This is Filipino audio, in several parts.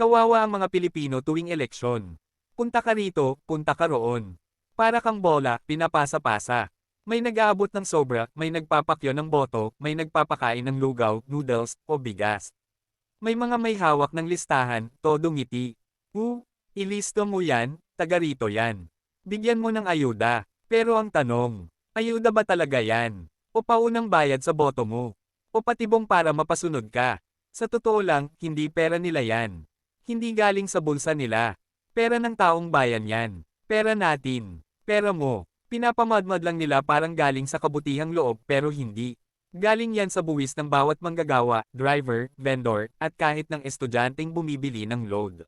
Kawawa ang mga Pilipino tuwing eleksyon. Punta ka rito, punta ka roon. Para kang bola, pinapasa-pasa. May nag-aabot ng sobra, may nagpapakyo ng boto, may nagpapakain ng lugaw, noodles, o bigas. May mga may hawak ng listahan, todo ngiti. Ilisto mo yan, taga rito yan. Bigyan mo ng ayuda. Pero ang tanong, ayuda ba talaga yan? O paunang bayad sa boto mo? O patibong para mapasunod ka? Sa totoo lang, hindi pera nila yan. Hindi galing sa bulsa nila. Pera ng taong bayan yan. Pera natin. Pera mo. Pinapamadmad lang nila parang galing sa kabutihang loob pero hindi. Galing yan sa buwis ng bawat manggagawa, driver, vendor, at kahit ng estudyanteng bumibili ng load.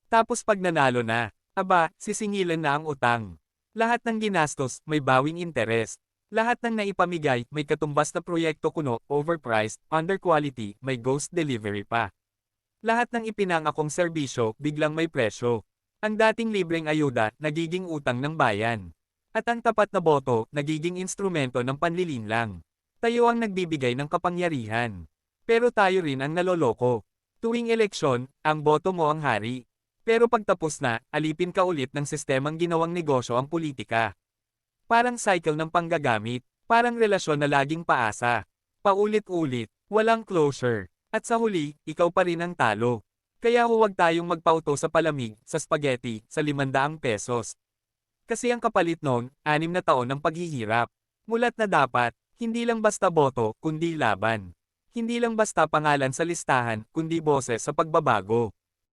Tapos pag nanalo na, aba, sisingilan na ang utang. Lahat ng ginastos, may bawing interes. Lahat ng naipamigay, may katumbas na proyekto kuno, overpriced, under quality, may ghost delivery pa. Lahat ng ipinangakong serbisyo, biglang may presyo. Ang dating libreng ayuda, nagiging utang ng bayan. At ang tapat na boto, nagiging instrumento ng panlilinlang. Tayo ang nagbibigay ng kapangyarihan. Pero tayo rin ang naloloko. Tuwing eleksyon, ang boto mo ang hari. Pero pagtapos na, alipin ka ulit ng sistemang ginawang negosyo ang politika. Parang cycle ng panggagamit, parang relasyon na laging paasa. Paulit-ulit, walang closure. At sa huli, ikaw pa rin ang talo. Kaya huwag tayong magpauto sa palamig, sa spaghetti, sa 500 pesos. Kasi ang kapalit nun, 6 na taon ng paghihirap. Mulat na dapat, hindi lang basta boto, kundi laban. Hindi lang basta pangalan sa listahan, kundi boses sa pagbabago.